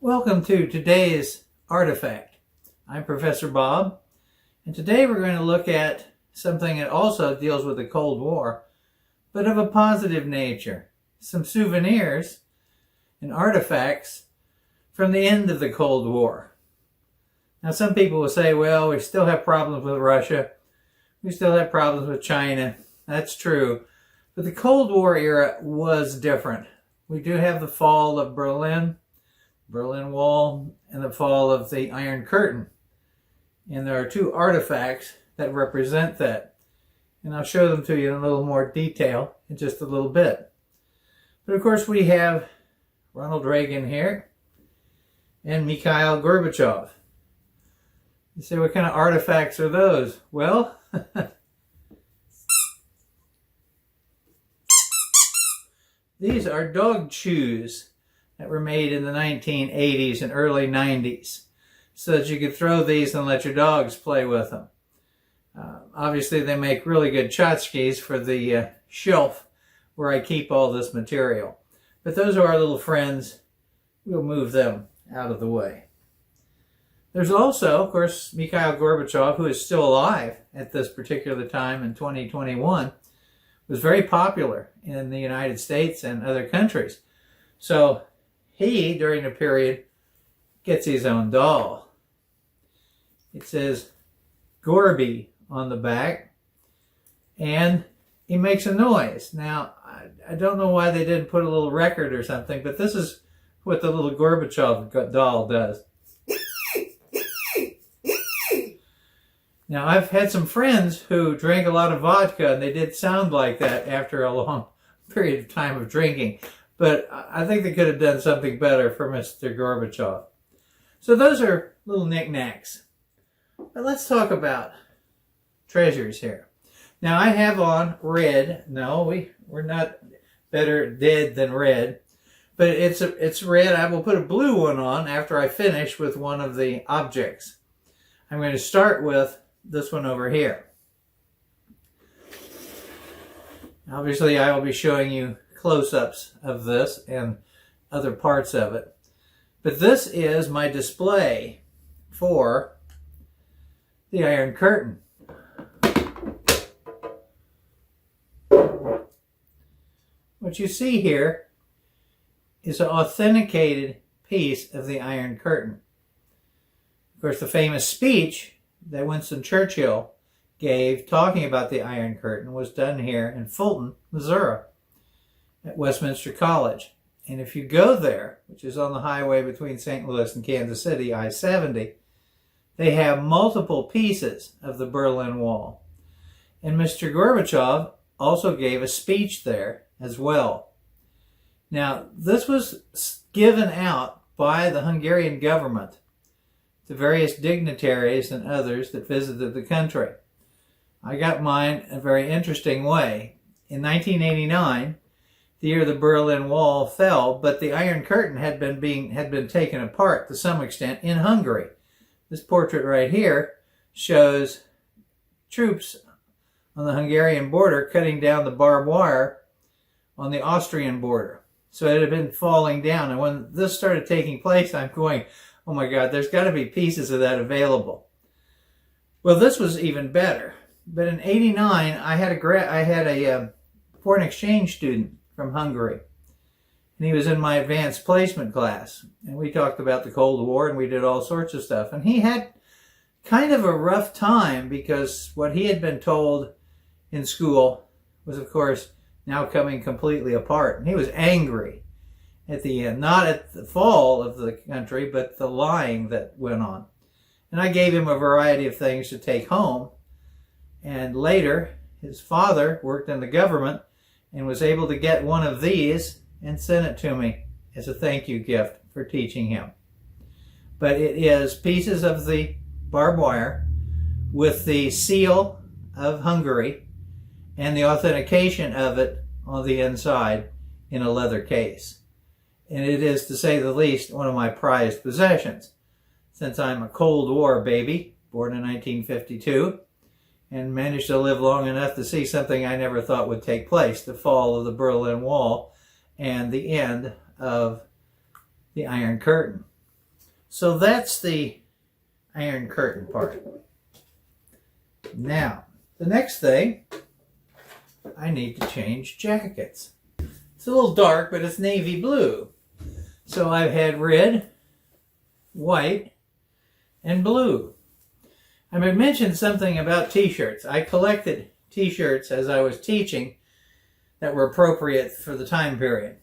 Welcome to today's artifact. I'm Professor Bob, and today we're going to look at something that also deals with the Cold War, but of a positive nature. Some souvenirs and artifacts from the end of the Cold War. Now some people will say, well, we still have problems with Russia. We still have problems with China. That's true. But the Cold War era was different. We do have the fall of Berlin Wall, and the fall of the Iron Curtain. And there are two artifacts that represent that. And I'll show them to you in a little more detail in just a little bit. But of course we have Ronald Reagan here and Mikhail Gorbachev. You say, what kind of artifacts are those? Well, these are dog chews that were made in the 1980s and early 90s so that you could throw these and let your dogs play with them. Obviously they make really good tchotchkes for the shelf where I keep all this material. But those are our little friends. We'll move them out of the way. There's also, of course, Mikhail Gorbachev, who is still alive at this particular time in 2021, was very popular in the United States and other countries. So he, during the period, gets his own doll. It says Gorby on the back, and he makes a noise. Now, I don't know why they didn't put a little record or something, but this is what the little Gorbachev doll does. Now, I've had some friends who drank a lot of vodka, and they did sound like that after a long period of time of drinking. But I think they could have done something better for Mr. Gorbachev. So those are little knickknacks. But let's talk about treasures here. Now I have on red. No, we're not better dead than red. But it's red. I will put a blue one on after I finish with one of the objects. I'm going to start with this one over here. Obviously I will be showing you close-ups of this and other parts of it. But this is my display for the Iron Curtain. What you see here is an authenticated piece of the Iron Curtain. Of course, the famous speech that Winston Churchill gave talking about the Iron Curtain was done here in Fulton, Missouri, at Westminster College. And if you go there, which is on the highway between St. Louis and Kansas City, I-70, they have multiple pieces of the Berlin Wall. And Mr. Gorbachev also gave a speech there as well. Now, this was given out by the Hungarian government to various dignitaries and others that visited the country. I got mine a very interesting way. In 1989, the year the Berlin Wall fell, but the Iron Curtain had been taken apart to some extent in Hungary. This portrait right here shows troops on the Hungarian border cutting down the barbed wire on the Austrian border. So it had been falling down, and when this started taking place, I'm going, oh my God, there's got to be pieces of that available. Well, this was even better. But in '89, I had a foreign exchange student from Hungary. And he was in my advanced placement class. And we talked about the Cold War and we did all sorts of stuff. And he had kind of a rough time because what he had been told in school was, of course, now coming completely apart. And he was angry at the end, not at the fall of the country, but the lying that went on. And I gave him a variety of things to take home. And later, his father worked in the government and was able to get one of these and sent it to me as a thank you gift for teaching him. But it is pieces of the barbed wire with the seal of Hungary and the authentication of it on the inside in a leather case. And it is, to say the least, one of my prized possessions, since I'm a Cold War baby, born in 1952, and managed to live long enough to see something I never thought would take place, the fall of the Berlin Wall and the end of the Iron Curtain. So that's the Iron Curtain part. Now, the next thing, I need to change jackets. It's a little dark, but it's navy blue. So I've had red, white, and blue. I mentioned something about t-shirts. I collected t-shirts as I was teaching that were appropriate for the time period.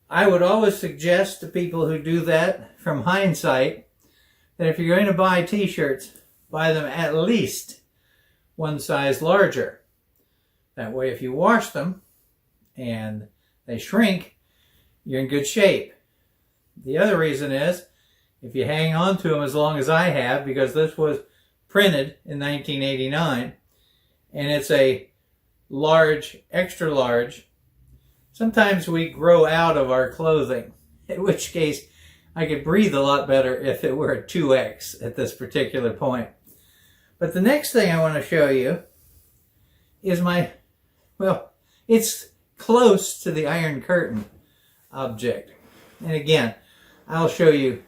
I would always suggest to people who do that from hindsight that if you're going to buy t-shirts, buy them at least one size larger. That way if you wash them and they shrink, you're in good shape. The other reason is, if you hang on to them as long as I have, because this was printed in 1989, and it's a large, extra large, sometimes we grow out of our clothing, in which case I could breathe a lot better if it were a 2X at this particular point. But the next thing I want to show you is it's close to the Iron Curtain object. And again, I'll show you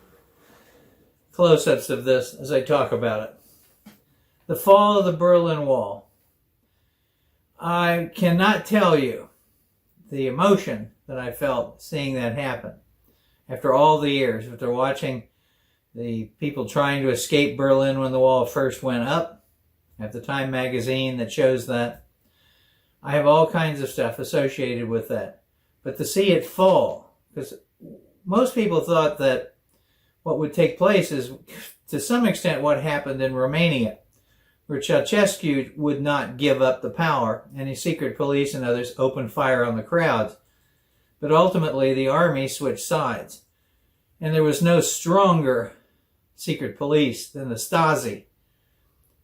close-ups of this as I talk about it. The fall of the Berlin Wall. I cannot tell you the emotion that I felt seeing that happen. After all the years, after watching the people trying to escape Berlin when the wall first went up, I have the Time magazine that shows that. I have all kinds of stuff associated with that. But to see it fall, because most people thought that what would take place is, to some extent, what happened in Romania, where Ceausescu would not give up the power, and his secret police and others opened fire on the crowds. But ultimately, the army switched sides. And there was no stronger secret police than the Stasi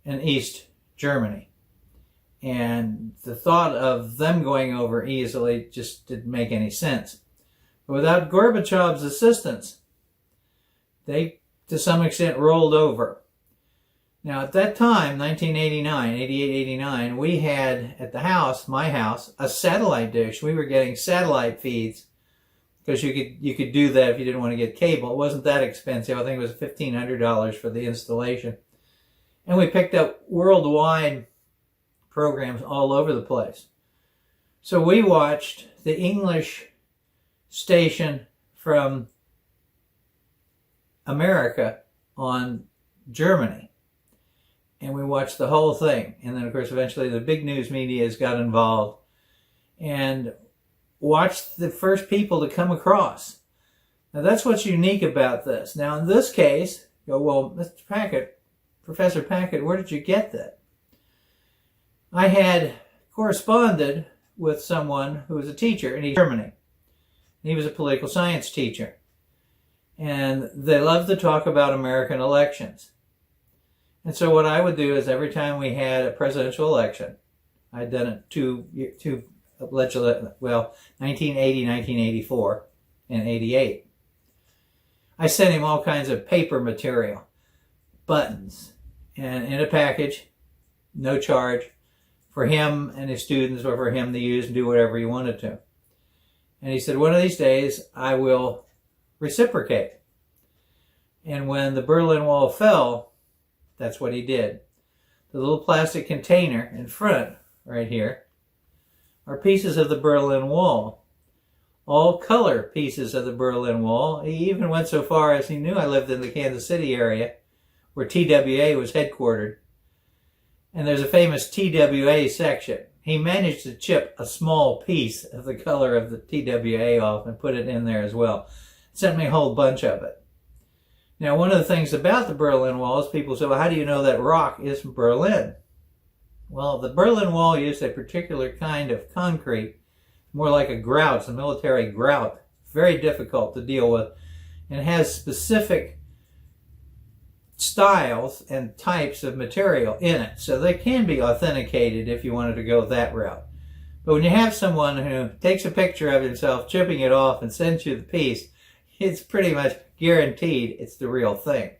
in East Germany. And the thought of them going over easily just didn't make any sense. But without Gorbachev's assistance, they, to some extent, rolled over. Now, at that time, 1989, 88, 89, we had at the house, my house, a satellite dish. We were getting satellite feeds because you could do that if you didn't want to get cable. It wasn't that expensive. I think it was $1,500 for the installation. And we picked up worldwide programs all over the place. So we watched the English station from America on Germany. And we watched the whole thing. And then, of course, eventually the big news medias got involved and watched the first people to come across. Now, that's what's unique about this. Now, in this case, you go, well, Mr. Packett, Professor Packett, where did you get that? I had corresponded with someone who was a teacher in Germany. He was a political science teacher. And they loved to talk about American elections. And so what I would do is every time we had a presidential election, I'd done it 1980, 1984, and 88. I sent him all kinds of paper material, buttons, and in a package, no charge, for him and his students, or for him to use and do whatever he wanted to. And he said, one of these days, I will reciprocate. And when the Berlin Wall fell, that's what he did. The little plastic container in front, right here, are pieces of the Berlin Wall. All color pieces of the Berlin Wall. He even went so far as he knew I lived in the Kansas City area, where TWA was headquartered. And there's a famous TWA section. He managed to chip a small piece of the color of the TWA off and put it in there as well. Sent me a whole bunch of it. Now, one of the things about the Berlin Wall is people say, well, how do you know that rock is from Berlin? Well, the Berlin Wall used a particular kind of concrete, more like a grout. It's a military grout. Very difficult to deal with. And it has specific styles and types of material in it. So they can be authenticated if you wanted to go that route. But when you have someone who takes a picture of himself chipping it off and sends you the piece, it's pretty much guaranteed it's the real thing.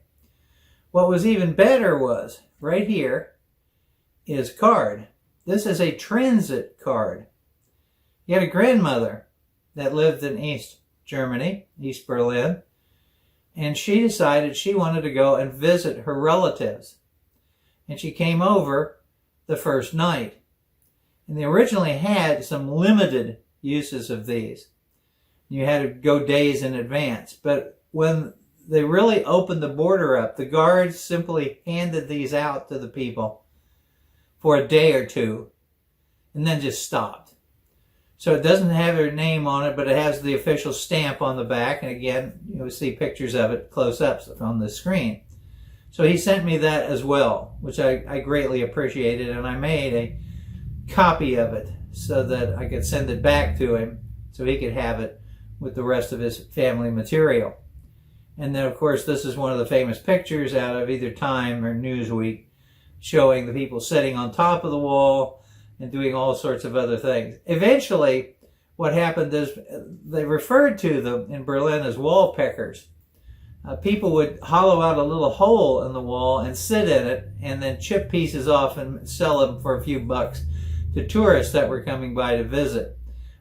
What was even better was, right here is a card. This is a transit card. You had a grandmother that lived in East Germany, East Berlin. and she decided she wanted to go and visit her relatives. And she came over the first night. And they originally had some limited uses of these. You had to go days in advance. But when they really opened the border up, the guards simply handed these out to the people for a day or two and then just stopped. So it doesn't have their name on it, but it has the official stamp on the back. And again, you'll see pictures of it close-ups on the screen. So he sent me that as well, which I greatly appreciated. And I made a copy of it so that I could send it back to him so he could have it with the rest of his family material. And then, of course, this is one of the famous pictures out of either Time or Newsweek showing the people sitting on top of the wall and doing all sorts of other things. Eventually, what happened is they referred to them in Berlin as wall pickers. People would hollow out a little hole in the wall and sit in it and then chip pieces off and sell them for a few bucks to tourists that were coming by to visit.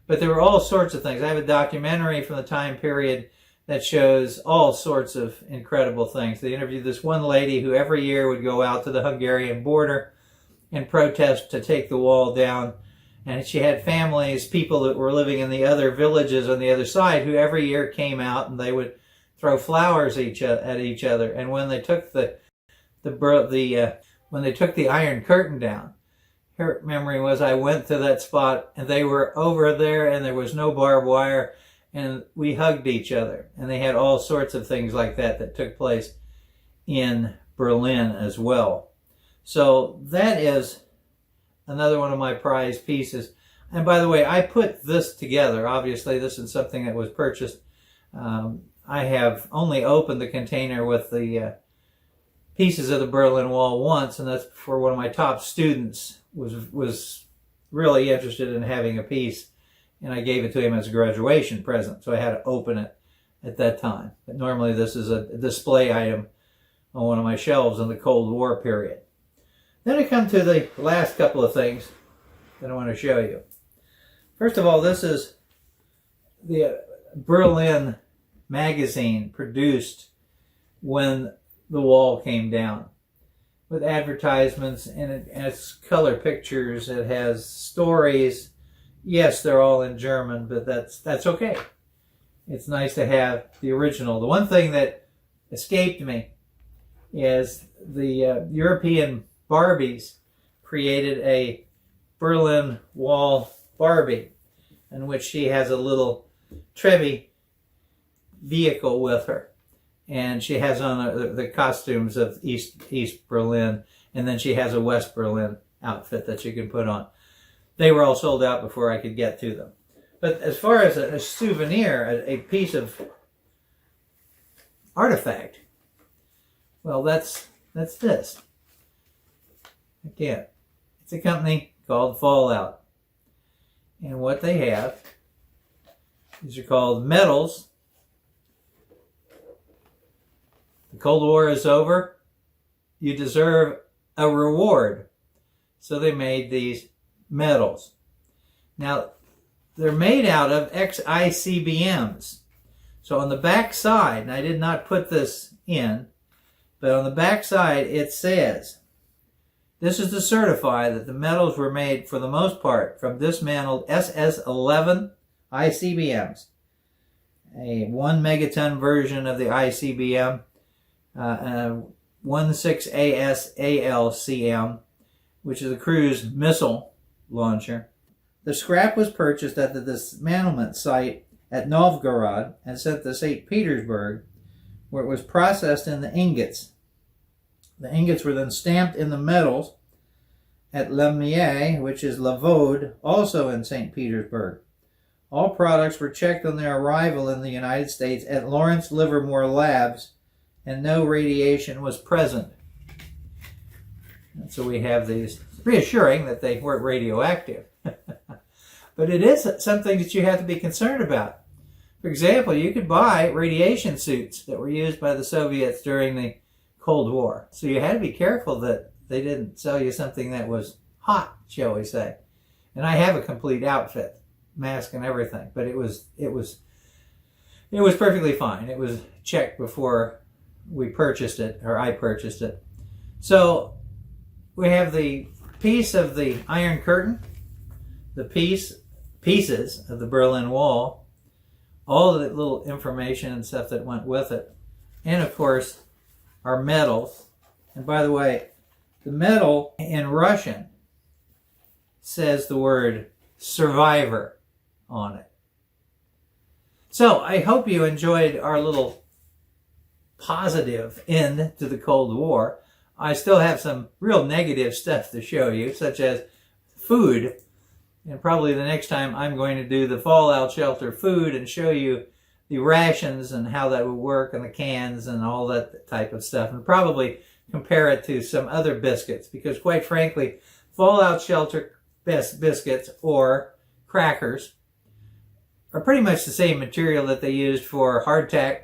But there were all sorts of things. I have a documentary from the time period that shows all sorts of incredible things. They interviewed this one lady who every year would go out to the Hungarian border and protest to take the wall down. And she had families, people that were living in the other villages on the other side, who every year came out and they would throw flowers at each other. And when they took when they took the Iron Curtain down, her memory was, I went to that spot and they were over there and there was no barbed wire and we hugged each other. And they had all sorts of things like that took place in Berlin as well. So that is another one of my prized pieces. And by the way, I put this together. Obviously, this is something that was purchased. I have only opened the container with the pieces of the Berlin Wall once, and that's for one of my top students was really interested in having a piece, and I gave it to him as a graduation present, so I had to open it at that time. But normally this is a display item on one of my shelves in the Cold War period. Then I come to the last couple of things that I want to show you. First of all, this is the Berlin magazine produced when the wall came down, with advertisements, and it has color pictures. It has stories. Yes, they're all in German, but that's okay. It's nice to have the original. The one thing that escaped me is the European Barbies created a Berlin Wall Barbie, in which she has a little Trevi vehicle with her. And she has on the costumes of East Berlin, and then she has a West Berlin outfit that you can put on. They were all sold out before I could get to them. But as far as a souvenir, a piece of artifact, well, that's this. Again, it's a company called Fallout. And what they have, these are called medals. The Cold War is over. You deserve a reward. So they made these medals. Now, they're made out of ex-ICBMs. So on the back side, and I did not put this in, but on the back side it says, this is to certify that the medals were made for the most part from dismantled SS-11 ICBMs, a 1 megaton version of the ICBM, 16AS ALCM, which is a cruise missile launcher. The scrap was purchased at the dismantlement site at Novgorod and sent to St. Petersburg, where it was processed into ingots. The ingots were then stamped in the metals at Lemnier, which is Lavode, also in St. Petersburg. All products were checked on their arrival in the United States at Lawrence Livermore Labs, and no radiation was present. And so we have these, reassuring that they weren't radioactive. But it is something that you have to be concerned about. For example, you could buy radiation suits that were used by the Soviets during the Cold War. So you had to be careful that they didn't sell you something that was hot, shall we say. And I have a complete outfit, mask and everything, but it was It was perfectly fine. It was checked before we purchased it, or I purchased it. So we have the piece of the Iron Curtain, the pieces of the Berlin Wall, all the little information and stuff that went with it, and of course our medals. And by the way, the medal in Russian says the word survivor on it. So I hope you enjoyed our little positive end to the Cold War. I still have some real negative stuff to show you, such as food. And probably the next time I'm going to do the fallout shelter food and show you the rations and how that would work and the cans and all that type of stuff. And probably compare it to some other biscuits, because quite frankly, fallout shelter biscuits or crackers are pretty much the same material that they used for hardtack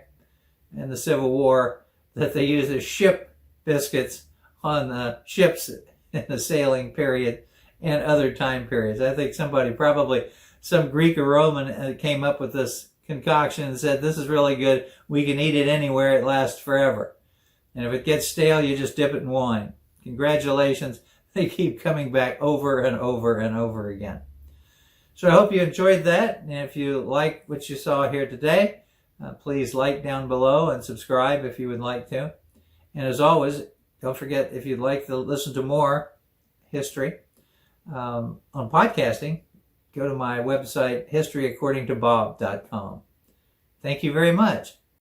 in the Civil War, that they used as ship biscuits on the ships in the sailing period and other time periods. I think somebody, probably some Greek or Roman, came up with this concoction and said, this is really good. We can eat it anywhere. It lasts forever. And if it gets stale, you just dip it in wine. Congratulations. They keep coming back over and over and over again. So I hope you enjoyed that. And if you like what you saw here today, please like down below and subscribe if you would like to. And as always, don't forget, if you'd like to listen to more history on podcasting, go to my website, historyaccordingtobob.com. Thank you very much.